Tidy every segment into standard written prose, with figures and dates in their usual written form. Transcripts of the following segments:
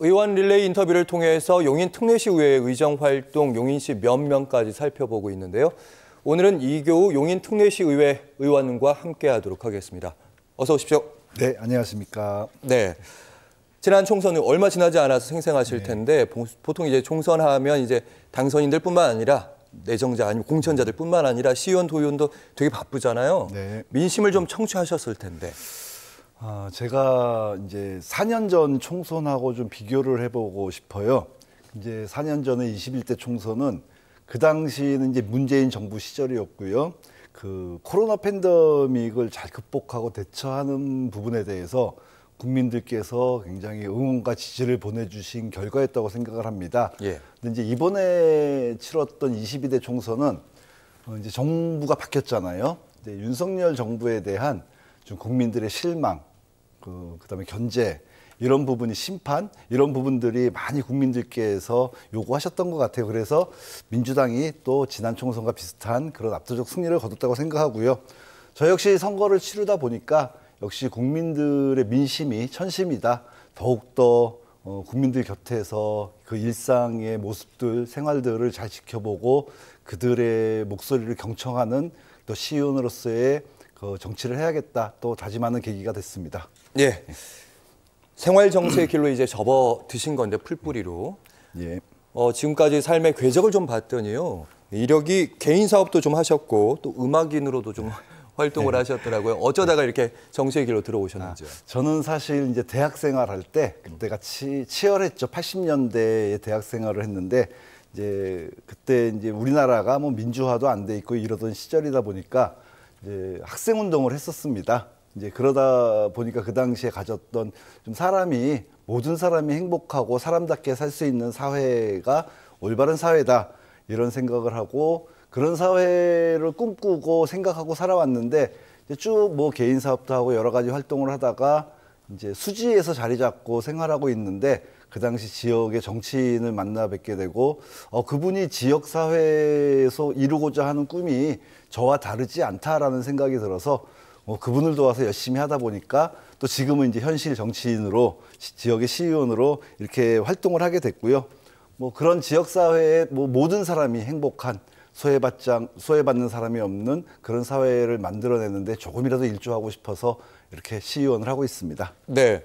의원 릴레이 인터뷰를 통해서 용인 특례시의회 의정활동 용인시 면면까지 살펴보고 있는데요. 오늘은 이교우 용인 특례시의회 의원과 함께하도록 하겠습니다. 어서 오십시오. 네, 안녕하십니까. 네, 지난 총선은 얼마 지나지 않아서 생생하실 텐데 보통 이제 총선하면 이제 당선인들뿐만 아니라 내정자 아니면 공천자들뿐만 아니라 시의원, 도의원도 되게 바쁘잖아요. 네. 민심을 좀 청취하셨을 텐데. 제가 이제 4년 전 총선하고 좀 비교를 해보고 싶어요. 이제 4년 전에 21대 총선은 그 당시에는 이제 문재인 정부 시절이었고요. 그 코로나 팬데믹을 잘 극복하고 대처하는 부분에 대해서 국민들께서 굉장히 응원과 지지를 보내주신 결과였다고 생각을 합니다. 예. 근데 이제 이번에 치렀던 22대 총선은 이제 정부가 바뀌었잖아요. 이제 윤석열 정부에 대한 좀 국민들의 실망, 그다음에 견제, 이런 부분이 심판, 이런 부분들이 많이 국민들께서 요구하셨던 것 같아요. 그래서 민주당이 또 지난 총선과 비슷한 그런 압도적 승리를 거뒀다고 생각하고요. 저 역시 선거를 치르다 보니까 역시 국민들의 민심이 천심이다. 더욱더 국민들 곁에서 그 일상의 모습들, 생활들을 잘 지켜보고 그들의 목소리를 경청하는 또 시의원으로서의 그 정치를 해야겠다 또 다짐하는 계기가 됐습니다. 예. 생활 정치의 길로 이제 접어드신 건데 풀뿌리로. 예. 지금까지 삶의 궤적을 좀 봤더니요. 이력이 개인 사업도 좀 하셨고 또 음악인으로도 좀 활동을 하셨더라고요. 어쩌다가 이렇게 정치의 길로 들어오셨는지요? 저는 사실 이제 대학 생활할 때 그때가 치열했죠. 80년대에 대학 생활을 했는데 이제 그때 이제 우리나라가 뭐 민주화도 안 돼 있고 이러던 시절이다 보니까 이제 학생 운동을 했었습니다. 이제 그러다 보니까 그 당시에 가졌던 좀 모든 사람이 행복하고 사람답게 살 수 있는 사회가 올바른 사회다 이런 생각을 하고 그런 사회를 꿈꾸고 생각하고 살아왔는데 쭉 뭐 개인 사업도 하고 여러 가지 활동을 하다가 이제 수지에서 자리 잡고 생활하고 있는데 그 당시 지역의 정치인을 만나 뵙게 되고 그분이 지역 사회에서 이루고자 하는 꿈이 저와 다르지 않다라는 생각이 들어서 그분을 도와서 열심히 하다 보니까 또 지금은 이제 현실 정치인으로 지역의 시의원으로 이렇게 활동을 하게 됐고요. 뭐 그런 지역 사회에 모든 사람이 행복한 소외받는 사람이 없는 그런 사회를 만들어내는데 조금이라도 일조하고 싶어서 이렇게 시의원을 하고 있습니다. 네.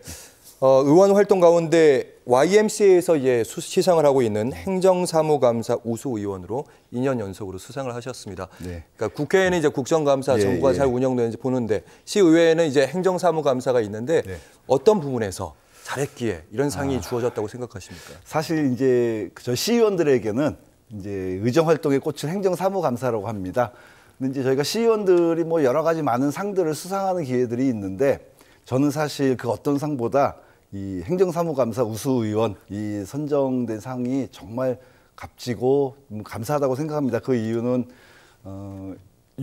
의원 활동 가운데 YMCA에서 시상을 하고 있는 행정사무감사 우수의원으로 2년 연속으로 수상을 하셨습니다. 네. 그러니까 국회에는 이제 국정감사, 정부가 잘 운영되는지 보는데 시의회에는 이제 행정사무감사가 있는데 어떤 부분에서 잘했기에 이런 상이 주어졌다고 생각하십니까? 사실 이제 저 시의원들에게는 이제 의정 활동의 꽃은 행정사무감사라고 합니다. 근데 이제 저희가 시의원들이 뭐 여러 가지 많은 상들을 수상하는 기회들이 있는데 저는 사실 그 어떤 상보다 이 행정사무감사 우수의원 이 선정된 상이 정말 값지고 감사하다고 생각합니다. 그 이유는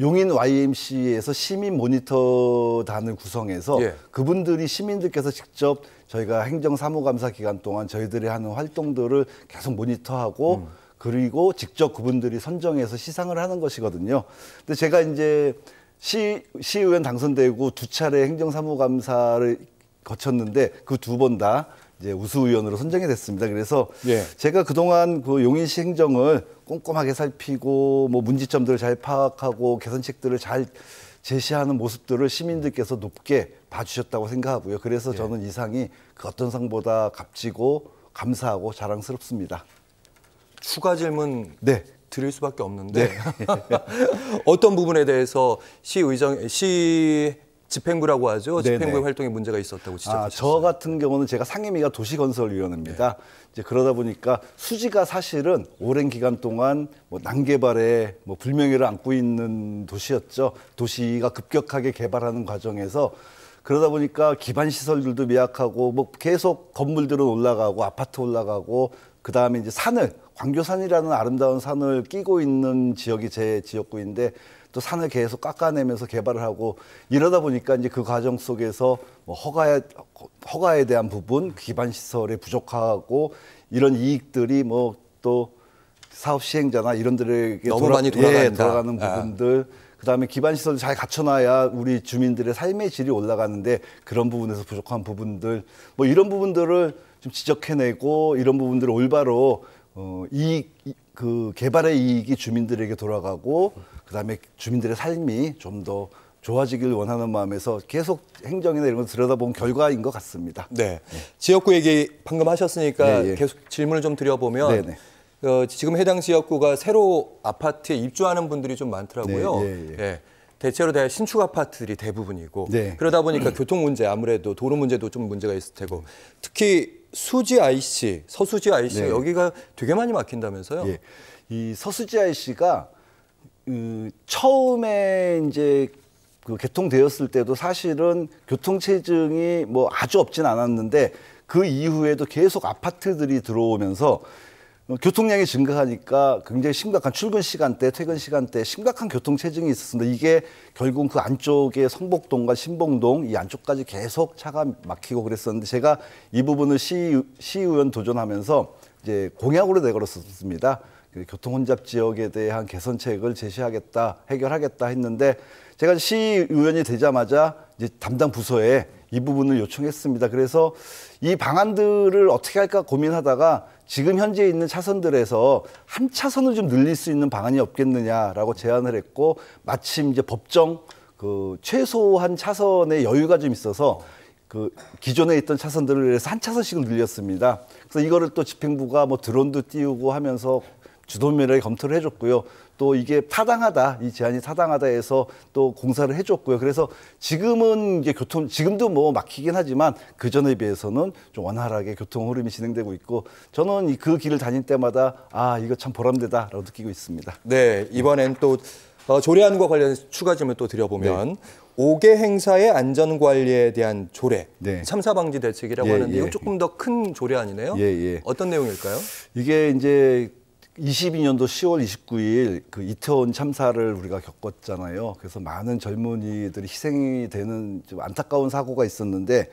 용인 YMCA에서 시민 모니터단을 구성해서 그분들이 시민들께서 직접 저희가 행정사무감사 기간 동안 저희들이 하는 활동들을 계속 모니터하고 그리고 직접 그분들이 선정해서 시상을 하는 것이거든요. 근데 제가 이제 시의원 당선되고 2차례 행정사무감사를 거쳤는데 그 2번 다 이제 우수의원으로 선정이 됐습니다. 그래서 제가 그동안 그 용인시 행정을 꼼꼼하게 살피고 뭐 문제점들을 잘 파악하고 개선책들을 잘 제시하는 모습들을 시민들께서 높게 봐주셨다고 생각하고요. 그래서 저는 이 상이 그 어떤 상보다 값지고 감사하고 자랑스럽습니다. 추가 질문 드릴 수밖에 없는데 어떤 부분에 대해서 시 집행부라고 하죠. 집행부의 활동에 문제가 있었다고 지적하셨어요. 저 같은 경우는 제가 상임위가 도시건설위원회입니다. 이제 그러다 보니까 수지가 사실은 오랜 기간 동안 난개발에 불명예를 안고 있는 도시였죠. 도시가 급격하게 개발하는 과정에서 그러다 보니까 기반 시설들도 미약하고 계속 건물들은 올라가고 아파트 올라가고 그 다음에 이제 광교산이라는 아름다운 산을 끼고 있는 지역이 제 지역구인데 또 산을 계속 깎아내면서 개발을 하고 이러다 보니까 이제 그 과정 속에서 허가에 대한 부분, 기반 시설이 부족하고 이런 이익들이 또 사업 시행자나 이런 들에게 너무 많이 돌아가는 부분들, 그다음에 기반 시설을 잘 갖춰놔야 우리 주민들의 삶의 질이 올라가는데 그런 부분에서 부족한 부분들, 이런 부분들을 좀 지적해내고 이런 부분들을 올바로 그 개발의 이익이 주민들에게 돌아가고 그다음에 주민들의 삶이 좀 더 좋아지길 원하는 마음에서 계속 행정이나 이런 걸 들여다본 결과인 것 같습니다. 네. 지역구 얘기 방금 하셨으니까 예, 예. 계속 질문을 좀 드려보면 네, 지금 해당 지역구가 새로 아파트에 입주하는 분들이 좀 많더라고요. 네, 예. 대체로 다 신축 아파트들이 대부분이고 네. 그러다 보니까 교통 문제 아무래도 도로 문제도 좀 문제가 있을 테고 특히 수지 IC, 서수지 IC 네. 여기가 되게 많이 막힌다면서요? 예. 이 서수지 IC가 처음에 이제 그 개통되었을 때도 사실은 교통 체증이 뭐 아주 없진 않았는데 그 이후에도 계속 아파트들이 들어오면서 교통량이 증가하니까 굉장히 심각한 출근 시간대, 퇴근 시간대 심각한 교통 체증이 있었습니다. 이게 결국 그 안쪽에 성복동과 신봉동 이 안쪽까지 계속 차가 막히고 그랬었는데 제가 이 부분을 시의원 도전하면서 이제 공약으로 내걸었습니다. 교통 혼잡 지역에 대한 개선책을 제시하겠다, 해결하겠다 했는데 제가 시의원이 되자마자 이제 담당 부서에 이 부분을 요청했습니다. 그래서 이 방안들을 어떻게 할까 고민하다가 지금 현재 있는 차선들에서 한 차선을 좀 늘릴 수 있는 방안이 없겠느냐라고 제안을 했고 마침 이제 법정 그 최소한 차선의 여유가 좀 있어서 그 기존에 있던 차선들을 해서 한 차선씩을 늘렸습니다. 그래서 이거를 또 집행부가 뭐 드론도 띄우고 하면서 주도면밀하게 검토를 해줬고요. 또 이게 타당하다, 이 제안이 타당하다 해서 또 공사를 해줬고요. 그래서 지금은 이제 지금도 뭐 막히긴 하지만 그 전에 비해서는 좀 원활하게 교통 흐름이 진행되고 있고 저는 그 길을 다닐 때마다 아, 이거 참 보람되다라고 느끼고 있습니다. 네, 이번엔 또 조례안과 관련해서 추가 질문 또 드려보면 5개 행사의 안전관리에 대한 조례, 네. 참사방지 대책이라고 예, 하는데 예. 이거 조금 더 큰 조례안이네요. 예, 예. 어떤 내용일까요? 이게 이제 22년도 10월 29일 그 이태원 참사를 우리가 겪었잖아요. 그래서 많은 젊은이들이 희생이 되는 좀 안타까운 사고가 있었는데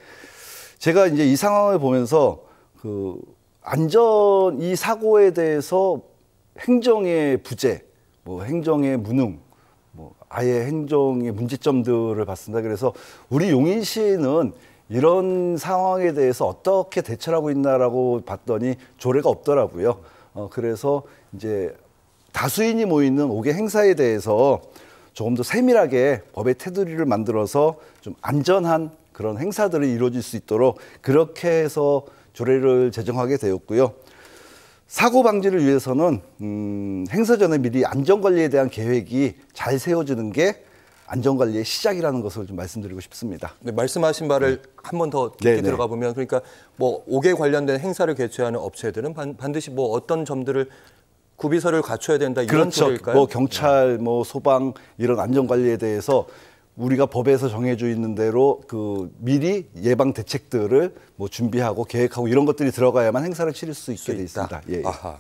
제가 이제 이 상황을 보면서 그 이 사고에 대해서 행정의 부재, 뭐 행정의 무능, 뭐 아예 행정의 문제점들을 봤습니다. 그래서 우리 용인시는 이런 상황에 대해서 어떻게 대처를 하고 있나라고 봤더니 조례가 없더라고요. 그래서 이제 다수인이 모이는 5개 행사에 대해서 조금 더 세밀하게 법의 테두리를 만들어서 좀 안전한 그런 행사들이 이루어질 수 있도록 그렇게 해서 조례를 제정하게 되었고요. 사고 방지를 위해서는 행사 전에 미리 안전관리에 대한 계획이 잘 세워지는 게 안전관리의 시작이라는 것을 좀 말씀드리고 싶습니다. 네, 말씀하신 바를 한 번 더 깊게 들어가 보면 그러니까 뭐 5개 관련된 행사를 개최하는 업체들은 반드시 뭐 어떤 점들을 구비서를 갖춰야 된다 이런 그렇죠. 소리일까요? 뭐 경찰, 뭐 소방 이런 안전관리에 대해서 우리가 법에서 정해져 있는 대로 그 미리 예방 대책들을 뭐 준비하고 계획하고 이런 것들이 들어가야만 행사를 치를 수 있게 돼 있습니다. 예. 아하.